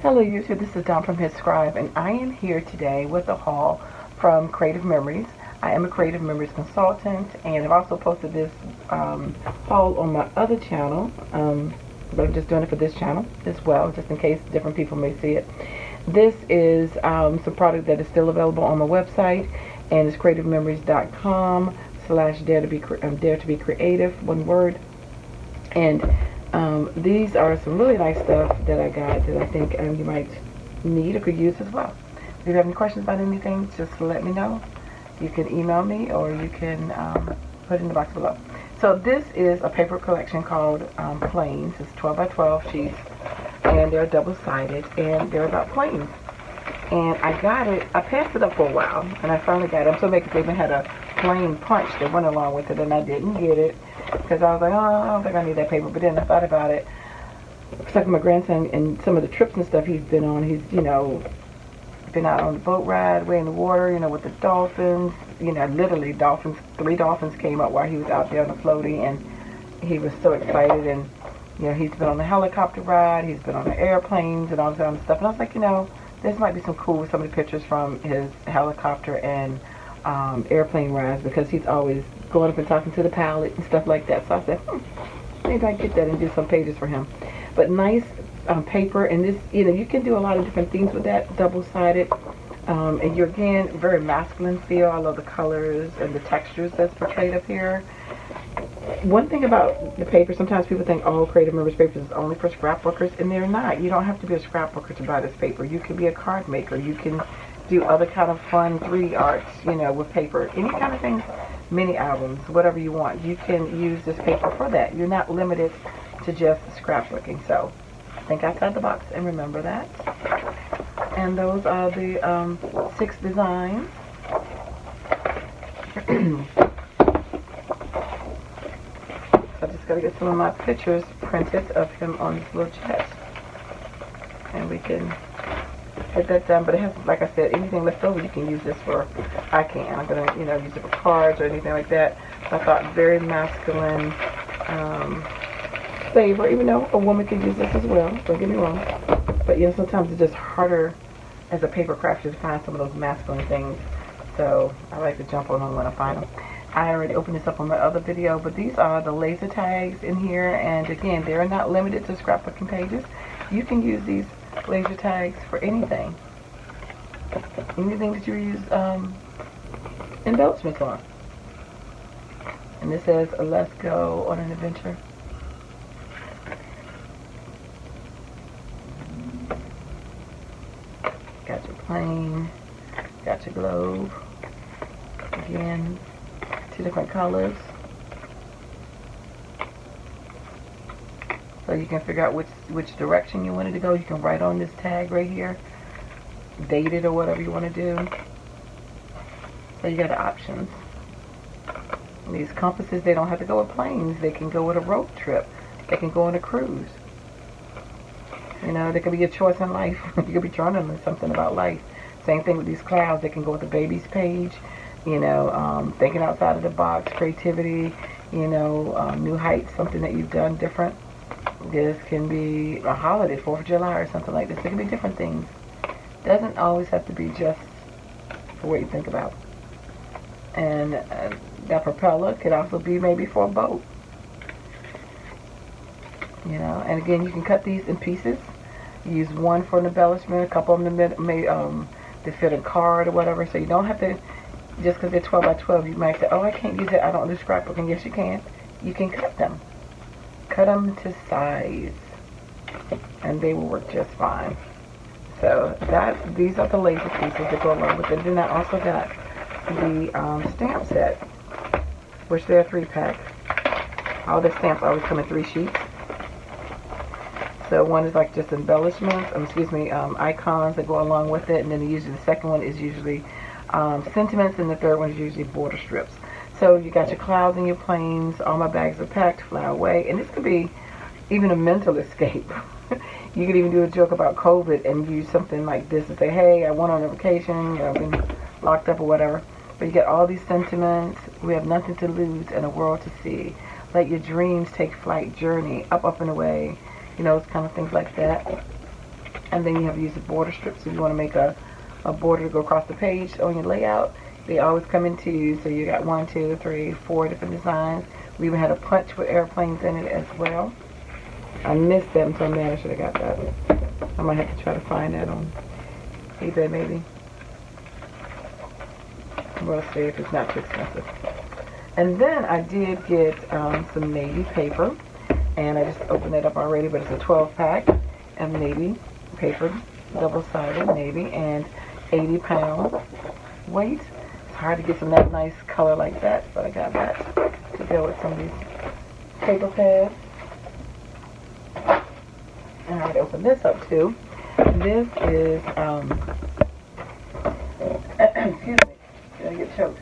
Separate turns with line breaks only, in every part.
Hello YouTube, this is Dawn from hzscribe, and I am here today with a haul from Creative Memories. I am a Creative Memories consultant, and I've also posted this haul on my other channel, but I'm just doing it for this channel as well, just in case different people may see it. This is some product that is still available on my website, and it's creativememories.com/dare to be creative, one word. And these are some really nice stuff that I got that I think you might need or could use as well. If you have any questions about anything, just let me know. You can email me or you can put it in the box below. So this is a paper collection called Planes. It's 12 by 12 sheets, and they're double-sided, and they're about planes. And I got it, I passed it up for a while, and I finally got it. I'm so mad because they even had a plane punch that went along with it, and I didn't get it because I was like, oh, I don't think I need that paper. But then I thought about it. It's like my grandson and some of the trips and stuff he's been on. He's, you know, been out on the boat ride, way in the water, you know, with the dolphins. You know, literally dolphins, 3 dolphins came up while he was out there on the floaty, and he was so excited. And, you know, he's been on the helicopter ride, he's been on the airplanes and all this other stuff. And I was like, you know, this might be some cool with some of the pictures from his helicopter and airplane rides, because he's always going up and talking to the pilot and stuff like that. So I said, maybe I can get that and do some pages for him. But nice paper, and this, you know, you can do a lot of different things with that double-sided. And you're, again, very masculine feel. I love the colors and the textures that's portrayed up here. One thing about the paper, sometimes people think, oh, Creative Memories paper is only for scrapbookers, and they're not. You don't have to be a scrapbooker to buy this paper. You can be a card maker. You can do other kind of fun 3D arts, you know, with paper. Any kind of things, mini albums, whatever you want. You can use this paper for that. You're not limited to just scrapbooking. So think outside the box and remember that. And those are the 6 designs. I just got to get some of my pictures printed of him on this little chest, and we can get that done. But it has, like I said, anything left over you can use this for. I'm gonna, you know, use it for cards or anything like that. So I thought very masculine flavor, even though a woman could use this as well, don't get me wrong. But you know, sometimes it's just harder as a paper crafter to find some of those masculine things. So I like to jump on them when I find them. I already opened this up on my other video, but these are the laser tags in here, and again, they're not limited to scrapbooking pages. You can use these laser tags for anything. Anything that you use embellishments on. And this says, let's go on an adventure. Got your plane, got your globe. Again, 2 different colors, so you can figure out which direction you want it to go. You can write on this tag right here, date it or whatever you want to do. So you got the options. And these compasses, they don't have to go with planes. They can go with a road trip. They can go on a cruise. You know, they could be your choice in life. You could be journaling something about life. Same thing with these clouds. They can go with the baby's page. You know, thinking outside of the box, creativity, you know, new heights, something that you've done different. This can be a holiday, 4th of July or something like this. It can be different things. Doesn't always have to be just for what you think about. And that propeller could also be maybe for a boat. You know, and again, you can cut these in pieces. Use one for an embellishment, a couple of them may to fit a card or whatever. So you don't have to, just because they're 12 by 12, you might say, oh, I can't use it, I don't do scrapbooking. Yes, you can. You can cut them. Cut them to size, and they will work just fine. So these are the laser pieces that go along with it. Then I also got the stamp set, which they're a 3-pack. All the stamps always come in 3 sheets. So one is like just embellishments, icons that go along with it, and then usually the second one is usually sentiments, and the third one is usually border strips. So you got your clouds and your planes. All my bags are packed, fly away. And this could be even a mental escape. You could even do a joke about COVID and use something like this to say, hey, I went on a vacation, you know, I've been locked up or whatever. But you get all these sentiments. We have nothing to lose and a world to see. Let your dreams take flight, journey, up and away. You know, it's kind of things like that. And then you have to use the border strips if you want to make a border to go across the page on your layout. They always come in twos, so you got 1, 2, 3, 4 different designs. We even had a punch with airplanes in it as well. I missed them, so I'm mad I should have got that. I might have to try to find that on eBay maybe. We'll see if it's not too expensive. And then I did get some navy paper, and I just opened it up already, but it's a 12-pack of navy paper, double-sided navy, and 80 pounds weight. It's hard to get some that nice color like that, but I got that to go with some of these paper pads. And I already opened this up too. This is, excuse me, did I get choked?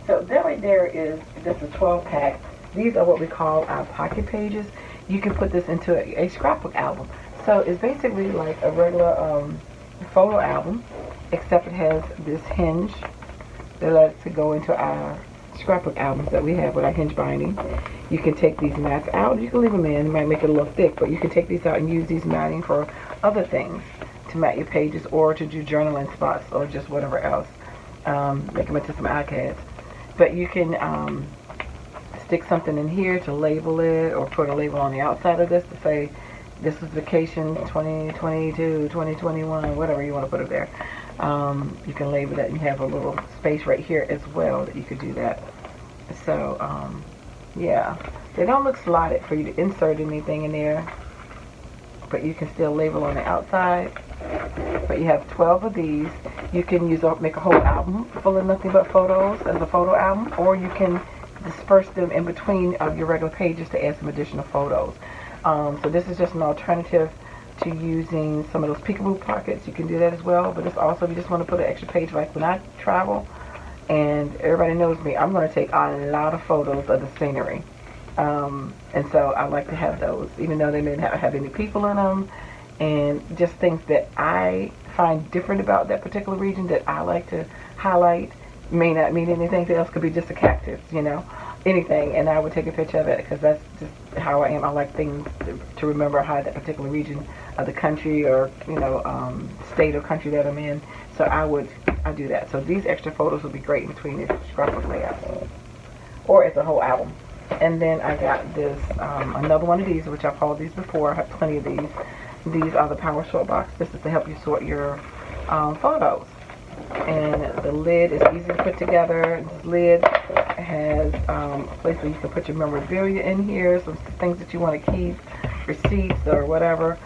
So that right there is just a 12-pack. These are what we call our pocket pages. You can put this into a scrapbook album. So it's basically like a regular photo album, except it has this hinge that lets it go into our scrapbook albums that we have with our hinge binding. You can take these mats out. You can leave them in. It might make it a little thick, but you can take these out and use these matting for other things, to mat your pages or to do journaling spots or just whatever else. Make them into some iPads. But you can stick something in here to label it, or put a label on the outside of this to say this is vacation 2022, 2021, whatever you want to put it there. You can label that, and you have a little space right here as well that you could do that. So yeah, they don't look slotted for you to insert anything in there, but you can still label on the outside. But you have 12 of these. You can make a whole album full of nothing but photos as a photo album, or you can disperse them in between of your regular pages to add some additional photos. So this is just an alternative to using some of those peekaboo pockets. You can do that as well, but it's also if you just want to put an extra page, like when I travel, and everybody knows me, I'm going to take a lot of photos of the scenery. And so I like to have those, even though they may not have any people in them, and just things that I find different about that particular region that I like to highlight. May not mean anything else, could be just a cactus, you know, anything, and I would take a picture of it because that's just how I am. I like things to remember how that particular region of the country, or you know, state or country that I'm in. So I do that. So these extra photos would be great in between the scrapbook layouts, or as a whole album. And then I got this another one of these, which I've hauled these before. I have plenty of these. These are the power sort box. This is to help you sort your photos. And the lid is easy to put together. This lid has a place where you can put your memorabilia in here, some things that you want to keep, receipts or whatever,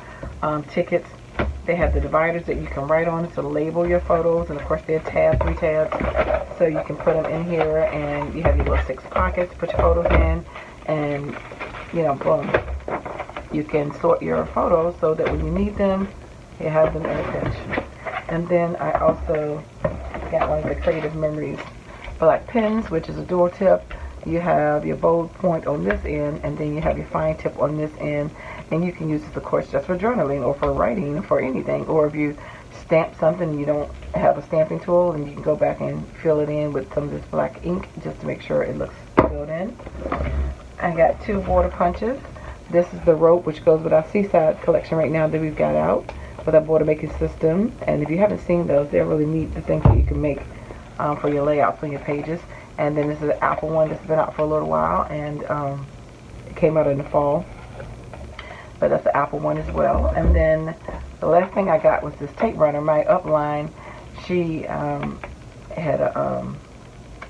tickets. They have the dividers that you can write on to label your photos, and of course they're tabs, 3 tabs, so you can put them in here, and you have your little 6 pockets to put your photos in, and you know, boom, you can sort your photos so that when you need them, you have them in a pinch. And then I also got one of the Creative Memories black pens, which is a dual tip. You have your bold point on this end, and then you have your fine tip on this end. And you can use this, of course, just for journaling or for writing, for anything. Or if you stamp something and you don't have a stamping tool, and you can go back and fill it in with some of this black ink just to make sure it looks filled in. I got 2 water punches. This is the rope, which goes with our Seaside collection right now that we've got out with our border making system. And if you haven't seen those, they're really neat, the things that you can make for your layouts on your pages. And then this is an Apple one that's been out for a little while, and it came out in the fall. But that's the Apple one as well. And then the last thing I got was this tape runner. My upline, she had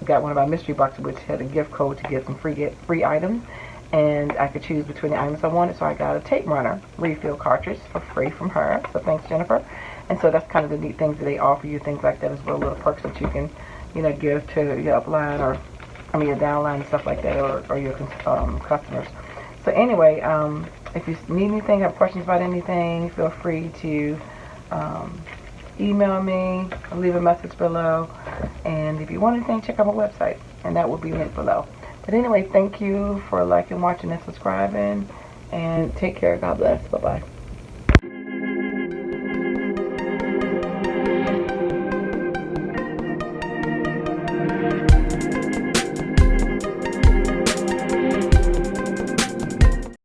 got one of our mystery boxes, which had a gift code to get some free items, and I could choose between the items I wanted. So I got a tape runner refill cartridge for free from her. So thanks, Jennifer. And so that's kind of the neat things that they offer you, things like that as well, little perks that you can, you know, give to your upline, or your downline and stuff like that, or your customers. So anyway, if you need anything, have questions about anything, feel free to email me, or leave a message below. And if you want anything, check out my website, and that will be linked below. But anyway, thank you for liking, watching, and subscribing, and take care. God bless. Bye-bye.